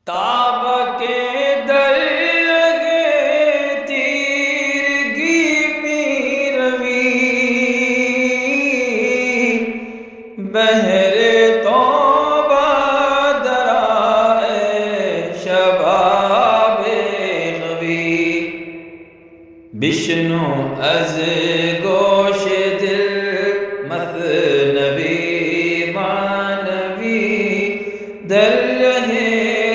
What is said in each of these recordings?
تاب کے در لگے تیرگی می روی، بہر توبہ درائے شباب غوی، بشنو از گوش دل مثنوی معنوی، در رہے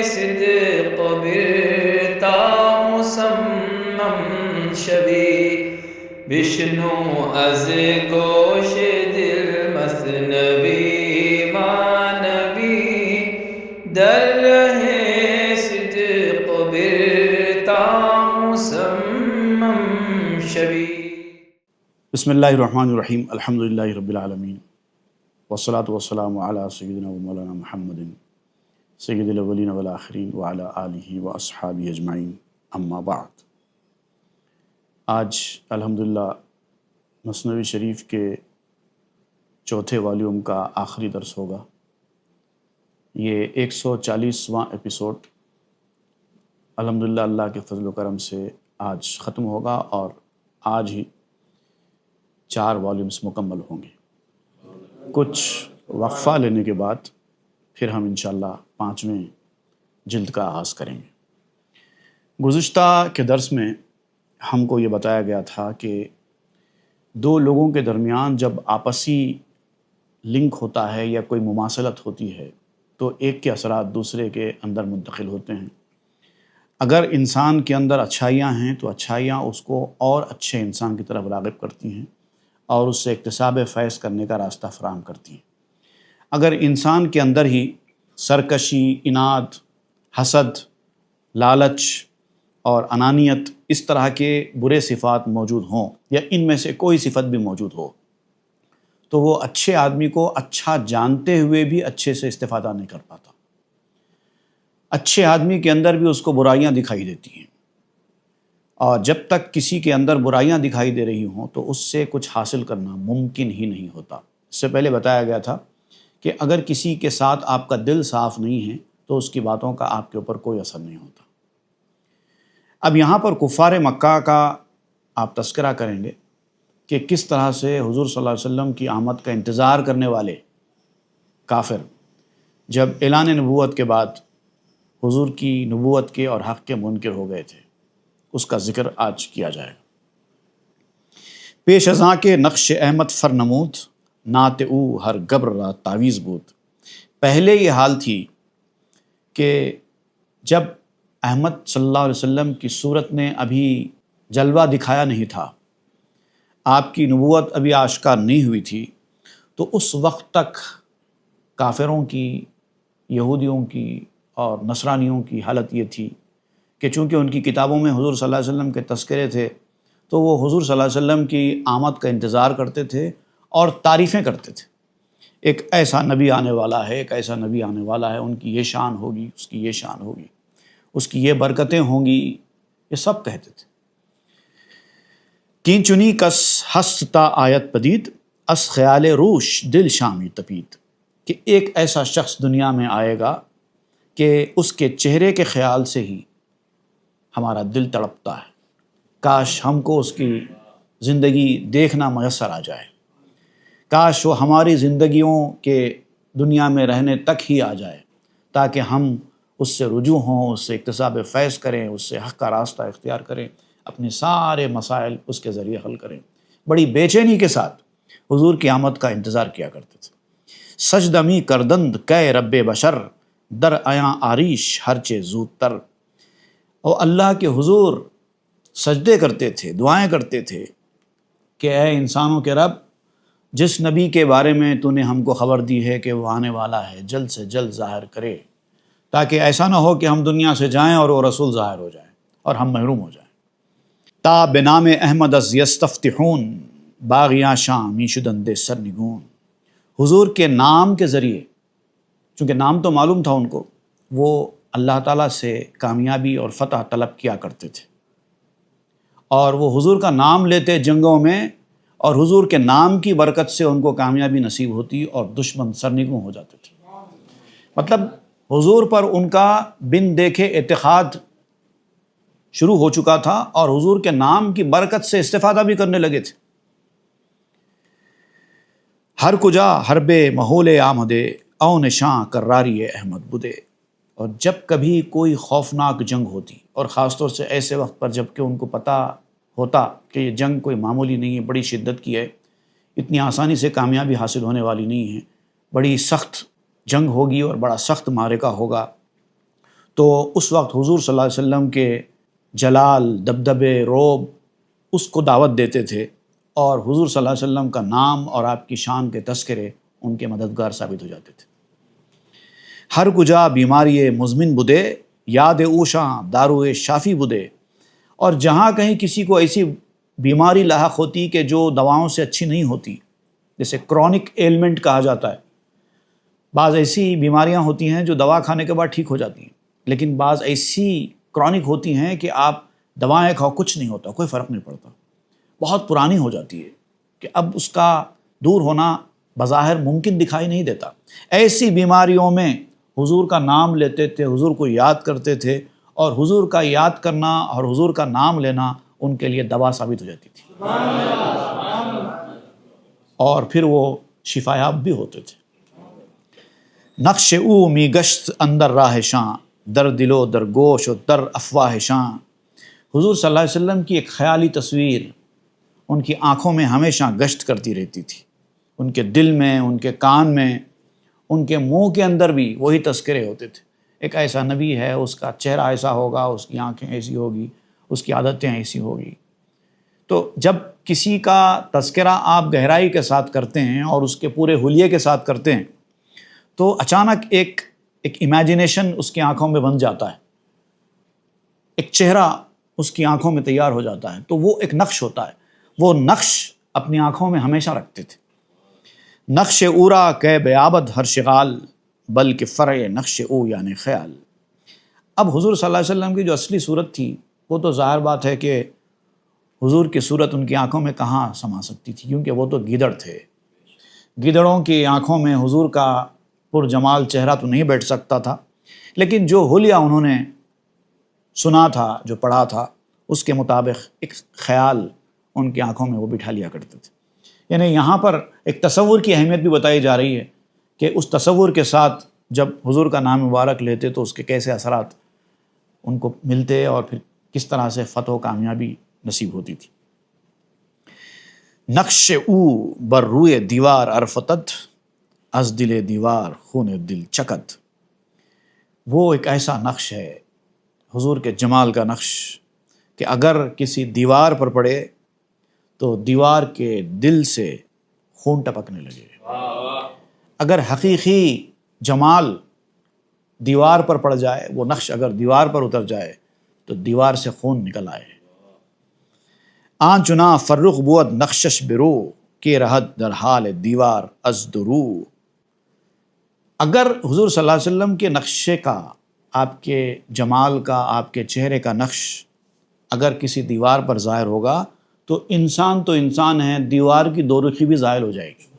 صدق برتا مصمم شوی، بشنو از گوش دل مثنوی معنوی، در رہے صدق برتا مصمم شوی۔ بسم اللہ الرحمن الرحیم، الحمدللہ رب العالمین، والصلاة والسلام علی سیدنا و مولانا محمد سید الاولین والآخرین وعلی آلہ واصحابہ اجمعین، اما بعد۔ آج الحمدللہ مثنوی شریف کے چوتھے والیوم کا آخری درس ہوگا۔ یہ 140واں ایپیسوڈ الحمدللہ اللہ کے فضل و کرم سے آج ختم ہوگا، اور آج ہی 4 والیومز مکمل ہوں گے۔ کچھ وقفہ لینے کے بعد پھر ہم انشاءاللہ 5ویں جلد کا آغاز کریں گے۔ گزشتہ کے درس میں ہم کو یہ بتایا گیا تھا کہ 2 لوگوں کے درمیان جب آپسی لنک ہوتا ہے یا کوئی مماثلت ہوتی ہے تو ایک کے اثرات دوسرے کے اندر منتقل ہوتے ہیں۔ اگر انسان کے اندر اچھائیاں ہیں تو اچھائیاں اس کو اور اچھے انسان کی طرف راغب کرتی ہیں اور اس سے اکتساب فیض کرنے کا راستہ فراہم کرتی ہیں۔ اگر انسان کے اندر ہی سرکشی، اناد، حسد، لالچ اور انانیت اس طرح کے برے صفات موجود ہوں، یا ان میں سے کوئی صفت بھی موجود ہو، تو وہ اچھے آدمی کو اچھا جانتے ہوئے بھی اچھے سے استفادہ نہیں کر پاتا۔ اچھے آدمی کے اندر بھی اس کو برائیاں دکھائی دیتی ہیں، اور جب تک کسی کے اندر برائیاں دکھائی دے رہی ہوں تو اس سے کچھ حاصل کرنا ممکن ہی نہیں ہوتا۔ اس سے پہلے بتایا گیا تھا کہ اگر کسی کے ساتھ آپ کا دل صاف نہیں ہے تو اس کی باتوں کا آپ کے اوپر کوئی اثر نہیں ہوتا۔ اب یہاں پر کفار مکہ کا آپ تذکرہ کریں گے کہ کس طرح سے حضور صلی اللہ علیہ وسلم کی آمد کا انتظار کرنے والے کافر جب اعلان نبوت کے بعد حضور کی نبوت کے اور حق کے منکر ہو گئے تھے، اس کا ذکر آج کیا جائے گا۔ پیش ازاں کے نقش احمد فرنمود، نعت او ہر گبر را تعویذ بود۔ پہلے یہ حال تھی کہ جب احمد صلی اللہ علیہ وسلم کی صورت نے ابھی جلوہ دکھایا نہیں تھا، آپ کی نبوت ابھی آشکار نہیں ہوئی تھی، تو اس وقت تک کافروں کی، یہودیوں کی اور نصرانیوں کی حالت یہ تھی کہ چونکہ ان کی کتابوں میں حضور صلی اللہ علیہ وسلم کے تذکرے تھے تو وہ حضور صلی اللہ علیہ وسلم کی آمد کا انتظار کرتے تھے اور تعریفیں کرتے تھے۔ ایک ایسا نبی آنے والا ہے، ایک ایسا نبی آنے والا ہے، ان کی یہ شان ہوگی، اس کی یہ شان ہوگی، اس کی یہ برکتیں ہوں گی، یہ سب کہتے تھے۔ کین چنی کس ہستا آیت پدید، اس خیال روش دل شامی تپید، کہ ایک ایسا شخص دنیا میں آئے گا کہ اس کے چہرے کے خیال سے ہی ہمارا دل تڑپتا ہے، کاش ہم کو اس کی زندگی دیکھنا میسر آ جائے، کاش وہ ہماری زندگیوں کے دنیا میں رہنے تک ہی آ جائے تاکہ ہم اس سے رجوع ہوں، اس سے اکتساب فیض کریں، اس سے حق کا راستہ اختیار کریں، اپنے سارے مسائل اس کے ذریعے حل کریں۔ بڑی بے چینی کے ساتھ حضور کی آمد کا انتظار کیا کرتے تھے۔ سجدمی کردند کہ رب بشر، در آیاں آریش ہرچے زود تر۔ اور اللہ کے حضور سجدے کرتے تھے، دعائیں کرتے تھے کہ اے انسانوں کے رب، جس نبی کے بارے میں تو نے ہم کو خبر دی ہے کہ وہ آنے والا ہے، جلد سے جلد ظاہر کرے، تاکہ ایسا نہ ہو کہ ہم دنیا سے جائیں اور وہ رسول ظاہر ہو جائیں اور ہم محروم ہو جائیں۔ تا بنام احمد از یستفتحون، باغیاں شام می شدند سرنگون۔ حضور کے نام کے ذریعے، چونکہ نام تو معلوم تھا ان کو، وہ اللہ تعالیٰ سے کامیابی اور فتح طلب کیا کرتے تھے، اور وہ حضور کا نام لیتے جنگوں میں، اور حضور کے نام کی برکت سے ان کو کامیابی نصیب ہوتی اور دشمن سرنگوں ہو جاتے تھے۔ مطلب حضور پر ان کا بن دیکھے اعتقاد شروع ہو چکا تھا اور حضور کے نام کی برکت سے استفادہ بھی کرنے لگے تھے۔ ہر کجا حرب محول آمدے او نشاں کراری احمد بدے۔ اور جب کبھی کوئی خوفناک جنگ ہوتی، اور خاص طور سے ایسے وقت پر جب کہ ان کو پتہ ہوتا کہ یہ جنگ کوئی معمولی نہیں ہے، بڑی شدت کی ہے، اتنی آسانی سے کامیابی حاصل ہونے والی نہیں ہے، بڑی سخت جنگ ہوگی اور بڑا سخت معرکہ ہوگا، تو اس وقت حضور صلی اللہ علیہ وسلم کے جلال، دبدبے، رعب اس کو دعوت دیتے تھے، اور حضور صلی اللہ علیہ وسلم کا نام اور آپ کی شان کے تذکرے ان کے مددگار ثابت ہو جاتے تھے۔ ہر کجا بیماری مزمن بدے، یاد اوشاں دارو شافی بدے۔ اور جہاں کہیں کسی کو ایسی بیماری لاحق ہوتی کہ جو دواؤں سے اچھی نہیں ہوتی، جیسے کرونک ایلمنٹ کہا جاتا ہے، بعض ایسی بیماریاں ہوتی ہیں جو دوا کھانے کے بعد ٹھیک ہو جاتی ہیں، لیکن بعض ایسی کرونک ہوتی ہیں کہ آپ دوائیں کھاؤ کچھ نہیں ہوتا، کوئی فرق نہیں پڑتا، بہت پرانی ہو جاتی ہے کہ اب اس کا دور ہونا بظاہر ممکن دکھائی نہیں دیتا۔ ایسی بیماریوں میں حضور کا نام لیتے تھے، حضور کو یاد کرتے تھے، اور حضور کا یاد کرنا اور حضور کا نام لینا ان کے لیے دوا ثابت ہو جاتی تھی، اور پھر وہ شفا یاب بھی ہوتے تھے۔ نقش او می گشت اندر راہ شاں، در دل و در گوش و در افواہ شاں۔ حضور صلی اللہ علیہ وسلم کی ایک خیالی تصویر ان کی آنکھوں میں ہمیشہ گشت کرتی رہتی تھی، ان کے دل میں، ان کے کان میں، ان کے منہ کے اندر بھی وہی تذکرے ہوتے تھے۔ ایک ایسا نبی ہے، اس کا چہرہ ایسا ہوگا، اس کی آنکھیں ایسی ہوگی، اس کی عادتیں ایسی ہوگی۔ تو جب کسی کا تذکرہ آپ گہرائی کے ساتھ کرتے ہیں اور اس کے پورے حلیے کے ساتھ کرتے ہیں، تو اچانک ایک امیجنیشن اس کی آنکھوں میں بن جاتا ہے، ایک چہرہ اس کی آنکھوں میں تیار ہو جاتا ہے، تو وہ ایک نقش ہوتا ہے، وہ نقش اپنی آنکھوں میں ہمیشہ رکھتے تھے۔ نقش اورا کہ بیابد ہر شغال، بلکہ فرع نقش او یعنی خیال۔ اب حضور صلی اللہ علیہ وسلم کی جو اصلی صورت تھی، وہ تو ظاہر بات ہے کہ حضور کی صورت ان کی آنکھوں میں کہاں سما سکتی تھی، کیونکہ وہ تو گیدڑ تھے۔ گیدڑوں کی آنکھوں میں حضور کا پرجمال چہرہ تو نہیں بیٹھ سکتا تھا، لیکن جو حلیہ انہوں نے سنا تھا، جو پڑھا تھا، اس کے مطابق ایک خیال ان کی آنکھوں میں وہ بٹھا لیا کرتے تھے۔ یعنی یہاں پر ایک تصور کی اہمیت بھی بتائی جا رہی ہے کہ اس تصور کے ساتھ جب حضور کا نام مبارک لیتے تو اس کے کیسے اثرات ان کو ملتے اور پھر کس طرح سے فتح و کامیابی نصیب ہوتی تھی۔ نقش او بر روئے دیوار عرفتت، از دل دیوار خون دل چکت۔ وہ ایک ایسا نقش ہے، حضور کے جمال کا نقش، کہ اگر کسی دیوار پر پڑے تو دیوار کے دل سے خون ٹپکنے لگے۔ اگر حقیقی جمال دیوار پر پڑ جائے، وہ نقش اگر دیوار پر اتر جائے تو دیوار سے خون نکل آئے۔ آن چنا فرخ بود نقشش برو، کے رہد در حال دیوار از درو۔ اگر حضور صلی اللہ علیہ وسلم کے نقشے کا، آپ کے جمال کا، آپ کے چہرے کا نقش اگر کسی دیوار پر ظاہر ہوگا تو انسان ہے، دیوار کی دو رخی بھی ظاہر ہو جائے گی۔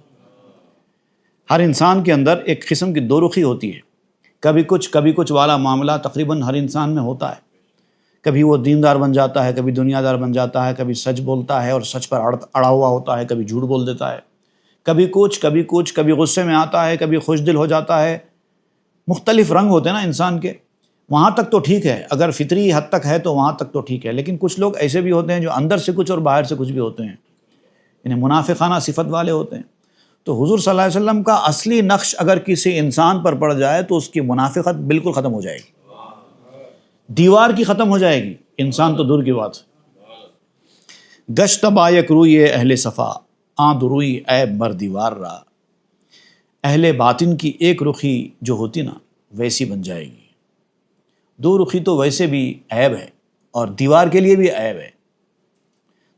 ہر انسان کے اندر ایک قسم کی دو رخی ہوتی ہے، کبھی کچھ والا معاملہ تقریباً ہر انسان میں ہوتا ہے۔ کبھی وہ دیندار بن جاتا ہے، کبھی دنیا دار بن جاتا ہے، کبھی سچ بولتا ہے اور سچ پر اڑا ہوا ہوتا ہے، کبھی جھوٹ بول دیتا ہے، کبھی غصے میں آتا ہے، کبھی خوش دل ہو جاتا ہے۔ مختلف رنگ ہوتے ہیں نا انسان کے، وہاں تک تو ٹھیک ہے، اگر فطری حد تک ہے تو وہاں تک تو ٹھیک ہے، لیکن کچھ لوگ ایسے بھی ہوتے ہیں جو اندر سے کچھ اور باہر سے کچھ بھی ہوتے ہیں، یعنی منافقانہ صفت والے ہوتے ہیں۔ تو حضور صلی اللہ علیہ وسلم کا اصلی نقش اگر کسی انسان پر پڑ جائے تو اس کی منافقت بالکل ختم ہو جائے گی، دیوار کی ختم ہو جائے گی، انسان تو دور کی بات۔ گشت بایک روئی اہل صفا، آن دروئی عیب بر دیوار را۔ اہل باطن کی ایک رخی جو ہوتی نا ویسی بن جائے گی، دو رخی تو ویسے بھی عیب ہے، اور دیوار کے لیے بھی عیب ہے۔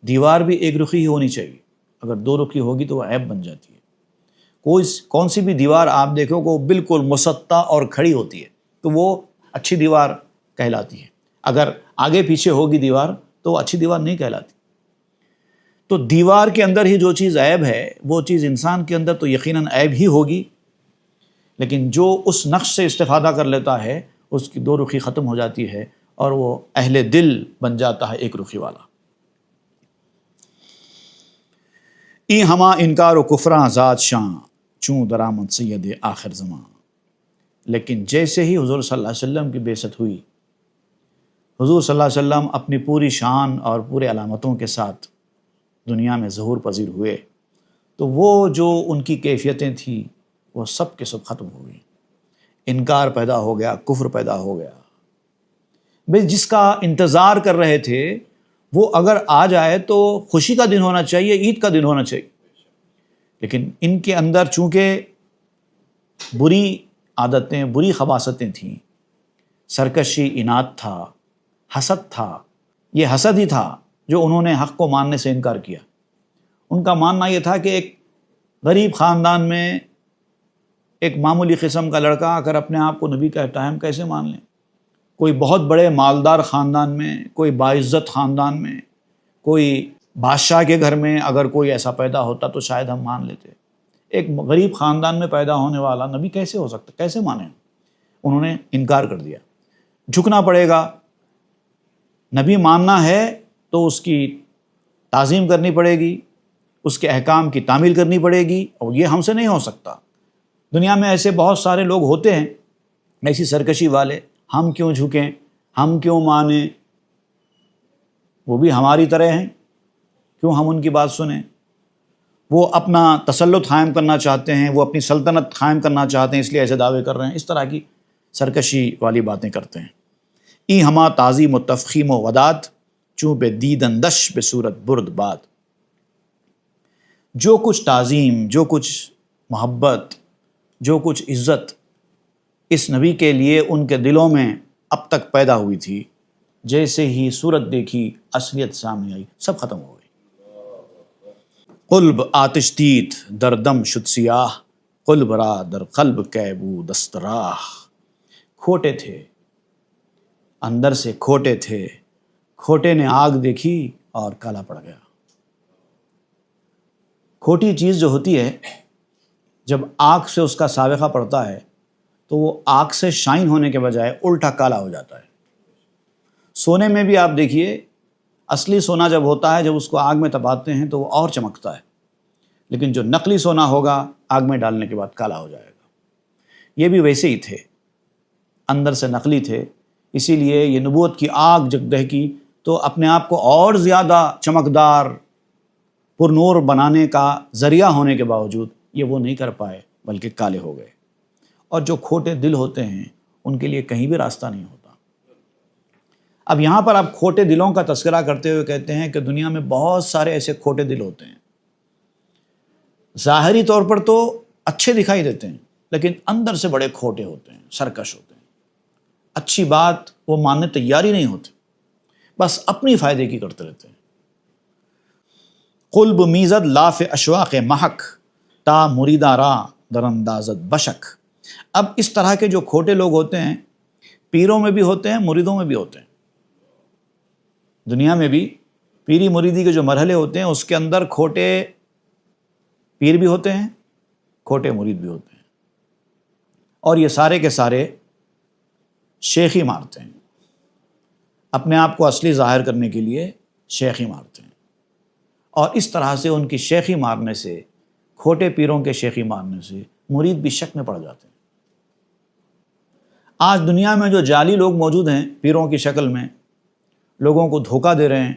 دیوار بھی ایک رخی ہی ہونی چاہیے، اگر دو رخی ہوگی تو وہ عیب بن جاتی ہے۔ کون سی بھی دیوار آپ دیکھو کہ وہ بالکل مسطح اور کھڑی ہوتی ہے تو وہ اچھی دیوار کہلاتی ہے، اگر آگے پیچھے ہوگی دیوار تو وہ اچھی دیوار نہیں کہلاتی۔ تو دیوار کے اندر ہی جو چیز عیب ہے وہ چیز انسان کے اندر تو یقیناً عیب ہی ہوگی، لیکن جو اس نقش سے استفادہ کر لیتا ہے اس کی دو رخی ختم ہو جاتی ہے اور وہ اہل دل بن جاتا ہے ایک رخی والا۔ ای ہما انکار و کفراں ذات شاں چوں درآمد سید آخر زمان۔ لیکن جیسے ہی حضور صلی اللہ علیہ وسلم کی بعثت ہوئی، حضور صلی اللہ علیہ وسلم اپنی پوری شان اور پورے علامتوں کے ساتھ دنیا میں ظہور پذیر ہوئے، تو وہ جو ان کی کیفیتیں تھیں وہ سب کے سب ختم ہو گئی۔ انکار پیدا ہو گیا، کفر پیدا ہو گیا۔ بھئی جس کا انتظار کر رہے تھے وہ اگر آ جائے تو خوشی کا دن ہونا چاہیے، عید کا دن ہونا چاہیے، لیکن ان کے اندر چونکہ بری عادتیں، بری خباثتیں تھیں، سرکشی، اناد تھا، حسد تھا۔ یہ حسد ہی تھا جو انہوں نے حق کو ماننے سے انکار کیا۔ ان کا ماننا یہ تھا کہ ایک غریب خاندان میں ایک معمولی قسم کا لڑکا اگر اپنے آپ کو نبی کہتا ہے ہم کیسے مان لیں؟ کوئی بہت بڑے مالدار خاندان میں، کوئی باعزت خاندان میں، کوئی بادشاہ کے گھر میں اگر کوئی ایسا پیدا ہوتا تو شاید ہم مان لیتے۔ ایک غریب خاندان میں پیدا ہونے والا نبی کیسے ہو سکتا، کیسے مانیں؟ انہوں نے انکار کر دیا۔ جھکنا پڑے گا، نبی ماننا ہے تو اس کی تعظیم کرنی پڑے گی، اس کے احکام کی تعمیل کرنی پڑے گی، اور یہ ہم سے نہیں ہو سکتا۔ دنیا میں ایسے بہت سارے لوگ ہوتے ہیں ایسی سرکشی والے، ہم کیوں جھکیں، ہم کیوں مانیں، وہ بھی ہماری طرح ہیں، کیوں ہم ان کی بات سنیں؟ وہ اپنا تسلط قائم کرنا چاہتے ہیں، وہ اپنی سلطنت قائم کرنا چاہتے ہیں، اس لیے ایسے دعوے کر رہے ہیں، اس طرح کی سرکشی والی باتیں کرتے ہیں۔ ای ہما تعظیم و تفخیم و وداد چوں بے دیدندش بے صورت برد باد۔ جو کچھ تعظیم، جو کچھ محبت، جو کچھ عزت اس نبی کے لیے ان کے دلوں میں اب تک پیدا ہوئی تھی، جیسے ہی صورت دیکھی، اصلیت سامنے آئی، سب ختم ہو گئی۔ قلب آتش دید در دم شد سیاہ، قلب را در قلب کیبو دستراہ۔ کھوٹے تھے، اندر سے کھوٹے تھے، کھوٹے نے آگ دیکھی اور کالا پڑ گیا۔ کھوٹی چیز جو ہوتی ہے جب آگ سے اس کا سابقہ پڑتا ہے تو وہ آگ سے شائن ہونے کے بجائے الٹا کالا ہو جاتا ہے۔ سونے میں بھی آپ دیکھیے، اصلی سونا جب ہوتا ہے، جب اس کو آگ میں تپاتے ہیں تو وہ اور چمکتا ہے، لیکن جو نقلی سونا ہوگا آگ میں ڈالنے کے بعد کالا ہو جائے گا۔ یہ بھی ویسے ہی تھے، اندر سے نقلی تھے، اسی لیے یہ نبوت کی آگ جب دہکی تو اپنے آپ کو اور زیادہ چمکدار، پر نور بنانے کا ذریعہ ہونے کے باوجود یہ وہ نہیں کر پائے، بلکہ کالے ہو گئے۔ اور جو کھوٹے دل ہوتے ہیں ان کے لیے کہیں بھی راستہ نہیں ہوتا۔ اب یہاں پر آپ کھوٹے دلوں کا تذکرہ کرتے ہوئے کہتے ہیں کہ دنیا میں بہت سارے ایسے کھوٹے دل ہوتے ہیں، ظاہری طور پر تو اچھے دکھائی دیتے ہیں لیکن اندر سے بڑے کھوٹے ہوتے ہیں، سرکش ہوتے ہیں، اچھی بات وہ ماننے تیار ہی نہیں ہوتے، بس اپنی فائدے کی کرتے رہتے ہیں۔ قلب میزد لاف اشواق محک تا مریدہ را در اندازت بشک۔ اب اس طرح کے جو کھوٹے لوگ ہوتے ہیں پیروں میں بھی ہوتے ہیں، مریدوں میں بھی ہوتے ہیں۔ دنیا میں بھی پیری مریدی کے جو مرحلے ہوتے ہیں اس کے اندر کھوٹے پیر بھی ہوتے ہیں، کھوٹے مرید بھی ہوتے ہیں، اور یہ سارے کے سارے شیخی مارتے ہیں، اپنے آپ کو اصلی ظاہر کرنے کے لیے شیخی مارتے ہیں، اور اس طرح سے ان کی شیخی مارنے سے، کھوٹے پیروں کے شیخی مارنے سے مرید بھی شک میں پڑ جاتے ہیں۔ آج دنیا میں جو جعلی لوگ موجود ہیں پیروں کی شکل میں، لوگوں کو دھوکہ دے رہے ہیں،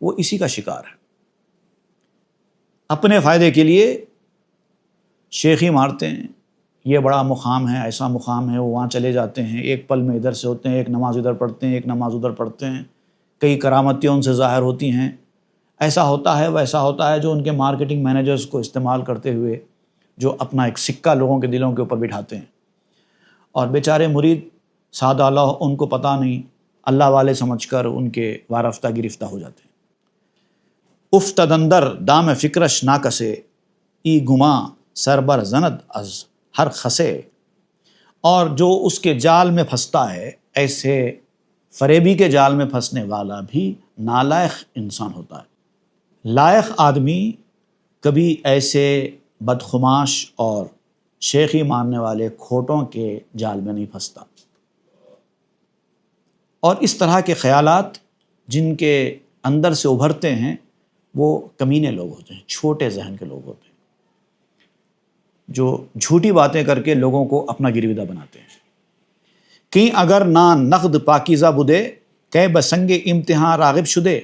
وہ اسی کا شکار ہے۔ اپنے فائدے کے لیے شیخی مارتے ہیں، یہ بڑا مقام ہے، ایسا مقام ہے، وہ وہاں چلے جاتے ہیں، ایک پل میں ادھر سے ہوتے ہیں، ایک نماز ادھر پڑھتے ہیں، ایک نماز ادھر پڑھتے ہیں، کئی کرامتیں ان سے ظاہر ہوتی ہیں، ایسا ہوتا ہے ویسا ہوتا ہے، جو ان کے مارکیٹنگ مینیجرز کو استعمال کرتے ہوئے جو اپنا ایک سکہ لوگوں کے دلوں کے اوپر بٹھاتے ہیں، اور بیچارے مرید سادہ اللہ، ان کو پتہ نہیں، اللہ والے سمجھ کر ان کے وارفتہ گرفتہ ہو جاتے ہیں۔ افتد اندر دام فکرش ناکسے، ای گما سربر زند از ہر خسے۔ اور جو اس کے جال میں پھنستا ہے، ایسے فریبی کے جال میں پھنسنے والا بھی نالائق انسان ہوتا ہے۔ لائق آدمی کبھی ایسے بدخماش اور شیخی ماننے والے کھوٹوں کے جال میں نہیں پھنستا۔ اور اس طرح کے خیالات جن کے اندر سے ابھرتے ہیں وہ کمینے لوگ ہوتے ہیں، چھوٹے ذہن کے لوگ ہوتے ہیں، جو جھوٹی باتیں کر کے لوگوں کو اپنا گرویدہ بناتے ہیں۔ کہ اگر نہ نقد پاکیزہ بدے کہ بسنگ امتحان راغب شدے،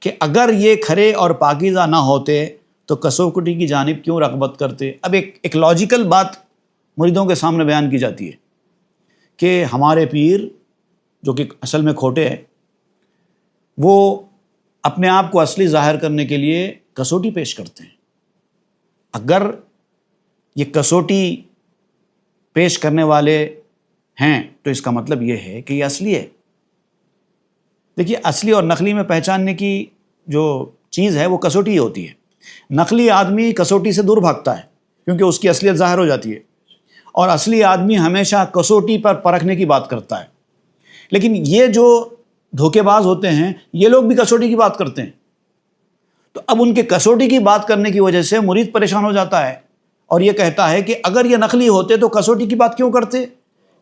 کہ اگر یہ کھرے اور پاکیزہ نہ ہوتے تو کسوٹی کی جانب کیوں رغبت کرتے۔ اب ایک لاجیکل بات مریدوں کے سامنے بیان کی جاتی ہے کہ ہمارے پیر جو کہ اصل میں کھوٹے ہیں، وہ اپنے آپ کو اصلی ظاہر کرنے کے لیے کسوٹی پیش کرتے ہیں۔ اگر یہ کسوٹی پیش کرنے والے ہیں تو اس کا مطلب یہ ہے کہ یہ اصلی ہے۔ دیکھیے، اصلی اور نقلی میں پہچاننے کی جو چیز ہے وہ کسوٹی ہی ہوتی ہے۔ نقلی آدمی کسوٹی سے دور بھاگتا ہے کیونکہ اس کی اصلیت ظاہر ہو جاتی ہے، اور اصلی آدمی ہمیشہ کسوٹی پر پرکھنے کی بات کرتا ہے۔ لیکن یہ جو دھوکے باز ہوتے ہیں یہ لوگ بھی کسوٹی کی بات کرتے ہیں، تو اب ان کے کسوٹی کی بات کرنے کی وجہ سے مرید پریشان ہو جاتا ہے اور یہ کہتا ہے کہ اگر یہ نقلی ہوتے تو کسوٹی کی بات کیوں کرتے،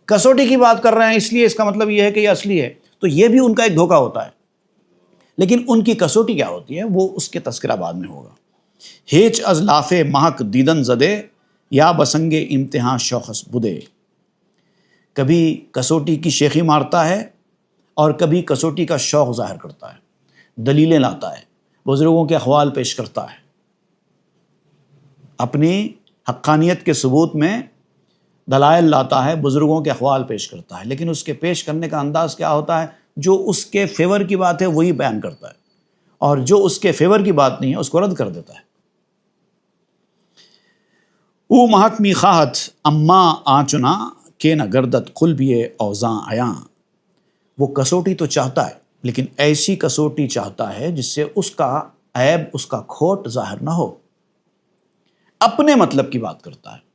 کسوٹی کی بات کر رہے ہیں اس لیے اس کا مطلب یہ ہے کہ یہ اصلی ہے۔ تو یہ بھی ان کا ایک دھوکہ ہوتا ہے۔ لیکن ان کی کسوٹی کیا ہوتی ہے وہ اس کے تذکرہ بعد میں ہوگا۔ ہیچ از لاف مہک دیدن زدے یا بسنگ امتحان شوخس بدے، کبھی کسوٹی کی شیخی مارتا ہے اور کبھی کسوٹی کا شوق ظاہر کرتا ہے، دلیلیں لاتا ہے، بزرگوں کے اقوال پیش کرتا ہے، اپنی حقانیت کے ثبوت میں دلائل لاتا ہے، بزرگوں کے اقوال پیش کرتا ہے، لیکن اس کے پیش کرنے کا انداز کیا ہوتا ہے؟ جو اس کے فیور کی بات ہے وہی بیان کرتا ہے، اور جو اس کے فیور کی بات نہیں ہے اس کو رد کر دیتا ہے۔ او مہک می خواہت اما آنچنا کہ نہ گردت قلبی اوزاں آیاں، وہ کسوٹی تو چاہتا ہے لیکن ایسی کسوٹی چاہتا ہے جس سے اس کا عیب، اس کا کھوٹ ظاہر نہ ہو۔ اپنے مطلب کی بات کرتا ہے،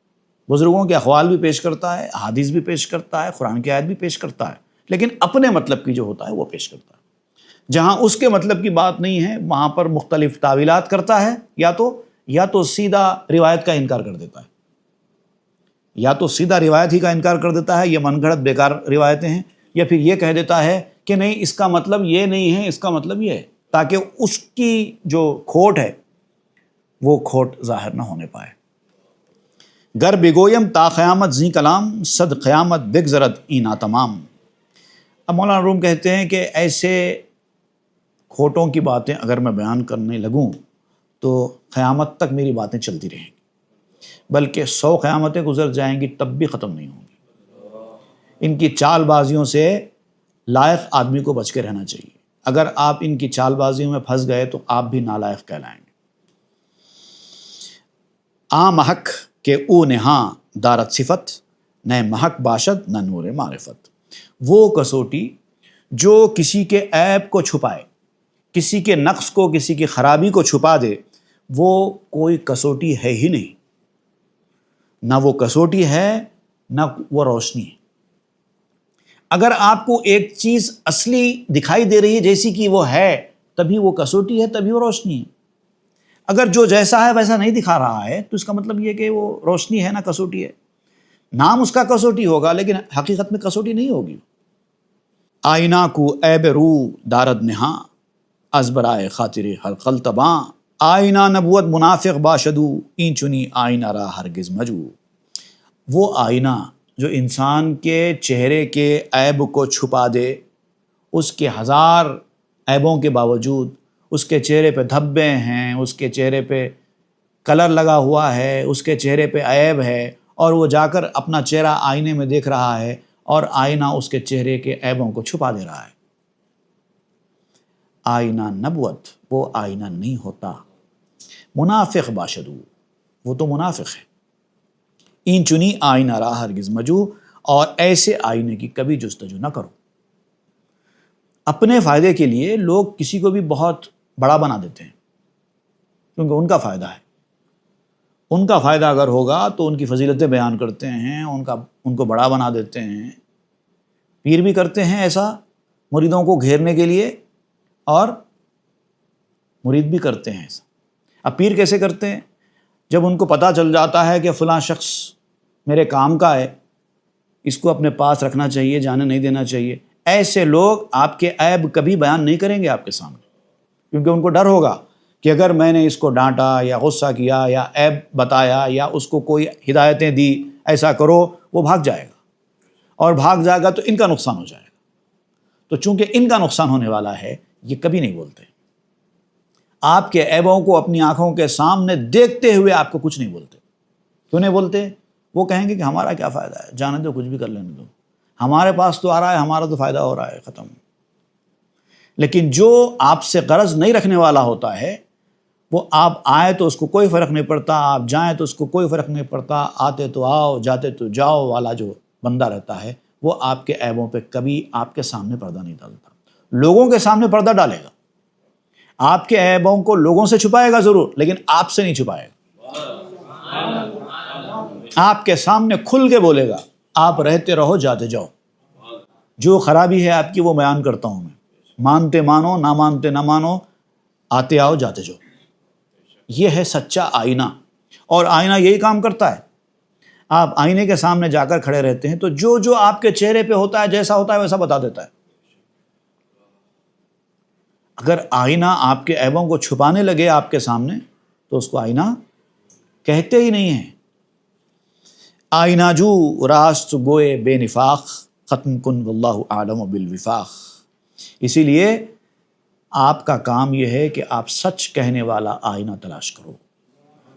بزرگوں کے اقوال بھی پیش کرتا ہے، احادیث بھی پیش کرتا ہے، قرآن کی آیت بھی پیش کرتا ہے، لیکن اپنے مطلب کی جو ہوتا ہے وہ پیش کرتا ہے۔ جہاں اس کے مطلب کی بات نہیں ہے وہاں پر مختلف تعویلات کرتا ہے، یا تو سیدھا روایت کا انکار کر دیتا ہے، یا تو سیدھا روایت ہی کا انکار کر دیتا ہے، یہ من گھڑت بیکار روایتیں ہیں، یا پھر یہ کہہ دیتا ہے کہ نہیں اس کا مطلب یہ نہیں ہے، اس کا مطلب یہ ہے، تاکہ اس کی جو کھوٹ ہے وہ کھوٹ ظاہر نہ ہونے پائے۔ گر بگویم تا قیامت زی کلام صد قیامت بگذرد اینا تمام۔ اب مولانا روم کہتے ہیں کہ ایسے کھوٹوں کی باتیں اگر میں بیان کرنے لگوں تو قیامت تک میری باتیں چلتی رہیں گی، بلکہ 100 قیامتیں گزر جائیں گی تب بھی ختم نہیں ہوں گی۔ ان کی چال بازیوں سے لائق آدمی کو بچ کے رہنا چاہیے۔ اگر آپ ان کی چال بازیوں میں پھنس گئے تو آپ بھی نالائق کہلائیں گے۔ آ مہک کہ او نہاں دارت صفت، نہ مہک باشد نہ نور معرفت، وہ کسوٹی جو کسی کے عیب کو چھپائے، کسی کے نقص کو، کسی کی خرابی کو چھپا دے، وہ کوئی کسوٹی ہے ہی نہیں۔ نہ وہ کسوٹی ہے نہ وہ روشنی ہے۔ اگر آپ کو ایک چیز اصلی دکھائی دے رہی ہے جیسی کہ وہ ہے، تبھی وہ کسوٹی ہے، تبھی وہ روشنی ہے۔ اگر جو جیسا ہے ویسا نہیں دکھا رہا ہے تو اس کا مطلب یہ کہ وہ روشنی ہے نہ کسوٹی ہے۔ نام اس کا کسوٹی ہوگا لیکن حقیقت میں کسوٹی نہیں ہوگی۔ آئینہ کو عیب رو دارد نہاں از برائے خاطر ہر قلتباں، آئینہ نبوت منافق باشدو این چنی آئینہ را ہرگز مجو، وہ آئینہ جو انسان کے چہرے کے عیب کو چھپا دے، اس کے ہزار عیبوں کے باوجود اس کے چہرے پہ دھبے ہیں، اس کے چہرے پہ کلر لگا ہوا ہے، اس کے چہرے پہ عیب ہے، اور وہ جا کر اپنا چہرہ آئینے میں دیکھ رہا ہے اور آئینہ اس کے چہرے کے عیبوں کو چھپا دے رہا ہے۔ آئینہ نبوت، وہ آئینہ نہیں ہوتا۔ منافق باشدو، وہ تو منافق ہے۔ این چنی آئینہ را ہرگز مجو، اور ایسے آئینے کی کبھی جستجو نہ کرو۔ اپنے فائدے کے لیے لوگ کسی کو بھی بہت بڑا بنا دیتے ہیں کیونکہ ان کا فائدہ ہے۔ ان کا فائدہ اگر ہوگا تو ان کی فضیلتیں بیان کرتے ہیں، ان کو بڑا بنا دیتے ہیں۔ پیر بھی کرتے ہیں ایسا مریدوں کو گھیرنے کے لیے، اور مرید بھی کرتے ہیں ایسا۔ اب پیر کیسے کرتے ہیں؟ جب ان کو پتہ چل جاتا ہے کہ فلاں شخص میرے کام کا ہے، اس کو اپنے پاس رکھنا چاہیے، جانے نہیں دینا چاہیے، ایسے لوگ آپ کے عیب کبھی بیان نہیں کریں گے آپ کے سامنے، کیونکہ ان کو ڈر ہوگا کہ اگر میں نے اس کو ڈانٹا یا غصہ کیا یا عیب بتایا یا اس کو کوئی ہدایتیں دی ایسا کرو، وہ بھاگ جائے گا، اور بھاگ جائے گا تو ان کا نقصان ہو جائے گا۔ تو چونکہ ان کا نقصان ہونے والا ہے، یہ کبھی نہیں بولتے۔ آپ کے عیبوں کو اپنی آنکھوں کے سامنے دیکھتے ہوئے آپ کو کچھ نہیں بولتے۔ کیوں نہیں بولتے؟ وہ کہیں گے کہ ہمارا کیا فائدہ ہے، جانے دو، کچھ بھی کر لینے دو، ہمارے پاس تو آ رہا ہے، ہمارا تو فائدہ ہو رہا ہے، ختم۔ لیکن جو آپ سے غرض نہیں رکھنے والا ہوتا ہے، وہ آپ آئے تو اس کو کوئی فرق نہیں پڑتا، آپ جائیں تو اس کو کوئی فرق نہیں پڑتا، آتے تو آؤ جاتے تو جاؤ والا جو بندہ رہتا ہے، وہ آپ کے عیبوں پہ کبھی آپ کے سامنے پردہ نہیں ڈالتا۔ لوگوں کے سامنے پردہ ڈالے گا، آپ کے عیبوں کو لوگوں سے چھپائے گا ضرور، لیکن آپ سے نہیں چھپائے گا، آپ کے سامنے کھل کے بولے گا۔ آپ رہتے رہو جاتے جاؤ، جو خرابی ہے آپ کی وہ بیان کرتا ہوں میں، مانتے مانو، نہ مانتے نہ مانو، آتے آؤ جاتے جاؤ۔ یہ ہے سچا آئینہ، اور آئینہ یہی کام کرتا ہے۔ آپ آئینے کے سامنے جا کر کھڑے رہتے ہیں تو جو جو آپ کے چہرے پہ ہوتا ہے، جیسا ہوتا ہے ویسا بتا دیتا ہے۔ اگر آئینہ آپ کے عیبوں کو چھپانے لگے آپ کے سامنے تو اس کو آئینہ کہتے ہی نہیں ہیں۔ آئینہ جو راست گوئے بے نفاق، ختم کن واللہ عالم بالوفاق۔ اسی لیے آپ کا کام یہ ہے کہ آپ سچ کہنے والا آئینہ تلاش کرو،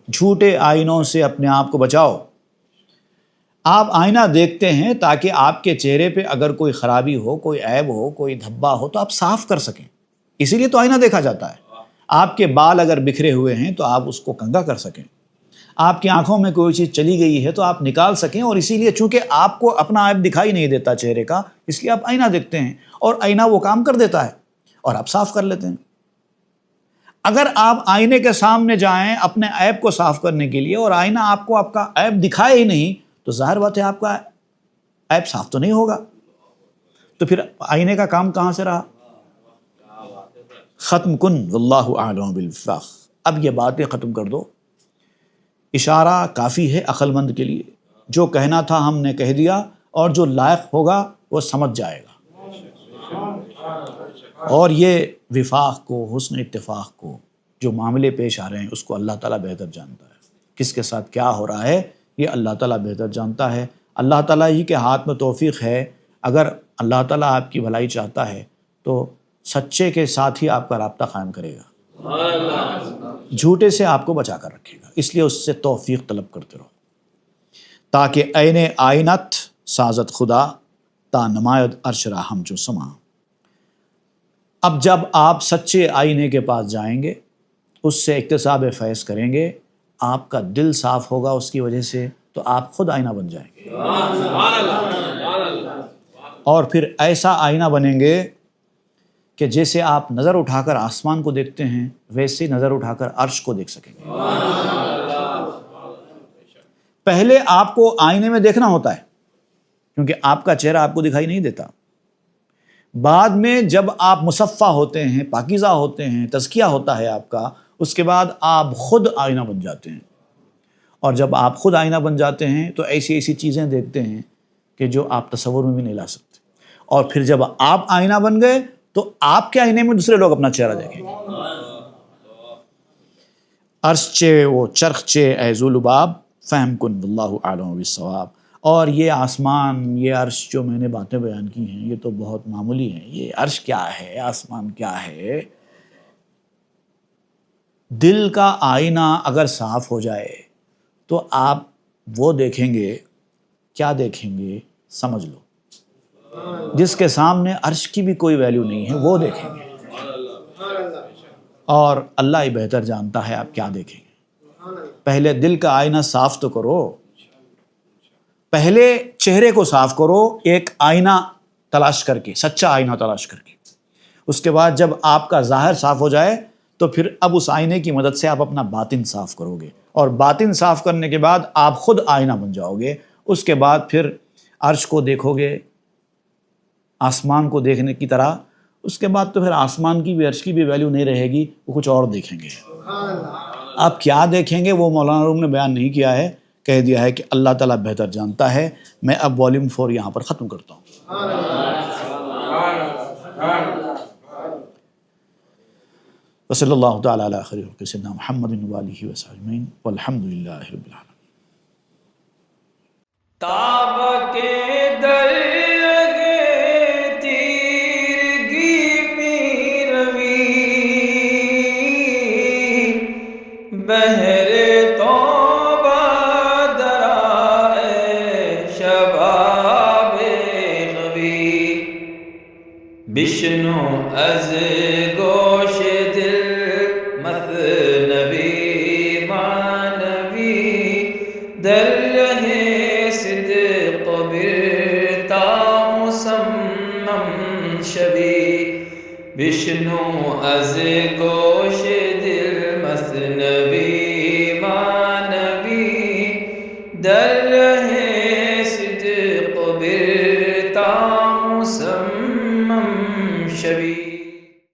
جھوٹے آئینوں سے اپنے آپ کو بچاؤ۔ آپ آئینہ دیکھتے ہیں تاکہ آپ کے چہرے پہ اگر کوئی خرابی ہو، کوئی عیب ہو، کوئی دھبا ہو تو آپ صاف کر سکیں، اسی لیے تو آئینہ دیکھا جاتا ہے۔ آپ کے بال اگر بکھرے ہوئے ہیں تو آپ اس کو کنگھا کر سکیں، آپ کی آنکھوں میں کوئی چیز چلی گئی ہے تو آپ نکال سکیں، اور اسی لیے چونکہ آپ کو اپنا عیب دکھائی نہیں دیتا چہرے کا، اس لیے آپ آئینہ دیکھتے ہیں، اور آئینہ وہ کام کر دیتا ہے اور آپ صاف کر لیتے ہیں۔ اگر آپ آئینے کے سامنے جائیں اپنے عیب کو صاف کرنے کے لیے اور آئینہ آپ کو آپ کا عیب دکھائے ہی نہیں، تو ظاہر بات ہے آپ کا عیب صاف تو نہیں ہوگا، تو پھر آئینے کا کام کہاں سے رہا؟ ختم کن واللہ اعلم بالوفاق۔ اب یہ باتیں ختم کر دو، اشارہ کافی ہے عقل مند کے لیے، جو کہنا تھا ہم نے کہہ دیا، اور جو لائق ہوگا وہ سمجھ جائے گا۔ اور یہ وفاق کو، حسن اتفاق کو، جو معاملے پیش آ رہے ہیں اس کو اللہ تعالیٰ بہتر جانتا ہے، کس کے ساتھ کیا ہو رہا ہے یہ اللہ تعالیٰ بہتر جانتا ہے۔ اللہ تعالیٰ ہی کے ہاتھ میں توفیق ہے۔ اگر اللہ تعالیٰ آپ کی بھلائی چاہتا ہے تو سچے کے ساتھ ہی آپ کا رابطہ قائم کرے گا، جھوٹے سے آپ کو بچا کر رکھے گا، اس لیے اس سے توفیق طلب کرتے رہو، تاکہ عین آئینت سازت خدا، تا نماید عرش را ہمچو سما۔ اب جب آپ سچے آئینے کے پاس جائیں گے، اس سے اکتساب فیض کریں گے، آپ کا دل صاف ہوگا اس کی وجہ سے، تو آپ خود آئینہ بن جائیں گے، اور پھر ایسا آئینہ بنیں گے کہ جیسے آپ نظر اٹھا کر آسمان کو دیکھتے ہیں ویسے نظر اٹھا کر عرش کو دیکھ سکیں گے۔ پہلے آپ کو آئینے میں دیکھنا ہوتا ہے، کیونکہ آپ کا چہرہ آپ کو دکھائی نہیں دیتا۔ بعد میں جب آپ مصفہ ہوتے ہیں، پاکیزہ ہوتے ہیں، تزکیہ ہوتا ہے آپ کا، اس کے بعد آپ خود آئینہ بن جاتے ہیں، اور جب آپ خود آئینہ بن جاتے ہیں تو ایسی ایسی چیزیں دیکھتے ہیں کہ جو آپ تصور میں بھی نہیں لا سکتے، اور پھر جب آپ آئینہ بن گئے تو آپ کے آئینے میں دوسرے لوگ اپنا چہرہ دیکھیں گے۔ عرش چے وہ چرخ چے اے ذو لباب، فہم کن واللہ اعلم بالصواب۔ اور یہ آسمان، یہ عرش جو میں نے باتیں بیان کی ہیں یہ تو بہت معمولی ہیں، یہ عرش کیا ہے، آسمان کیا ہے؟ دل کا آئینہ اگر صاف ہو جائے تو آپ وہ دیکھیں گے، کیا دیکھیں گے سمجھ لو، جس کے سامنے عرش کی بھی کوئی ویلیو نہیں ہے وہ دیکھیں گے، اور اللہ ہی بہتر جانتا ہے آپ کیا دیکھیں گے۔ پہلے دل کا آئینہ صاف تو کرو، پہلے چہرے کو صاف کرو، ایک آئینہ تلاش کر کے، سچا آئینہ تلاش کر کے، اس کے بعد جب آپ کا ظاہر صاف ہو جائے تو پھر اب اس آئینے کی مدد سے آپ اپنا باطن صاف کرو گے، اور باطن صاف کرنے کے بعد آپ خود آئینہ بن جاؤ گے۔ اس کے بعد پھر عرش کو دیکھو گے آسمان کو دیکھنے کی طرح، اس کے بعد تو پھر آسمان کی بھی عرش کی بھی ویلیو نہیں رہے گی، وہ کچھ اور دیکھیں گے۔ آپ کیا دیکھیں گے وہ مولانا روم نے بیان نہیں کیا ہے، کہہ دیا ہے کہ اللہ تعالیٰ بہتر جانتا ہے۔ میں اب والیوم 4 یہاں پر ختم کرتا ہوں۔ وصلی اللہ تعالیٰ علی خیر خلقہ سیدنا محمد وآلہ وصحبہ اجمعین والحمد للہ رب العالمین۔ تاب کے در لگے تیرگی میں روی، بہر توبہ درائے شباب غوی، بشنو از گوش دل مثنوی معنوی، در رہے صدق برتا مسمم شوی، بشنو از گوش دل مثنوی معنوی، در رہے صدق برتا مسمم شوی۔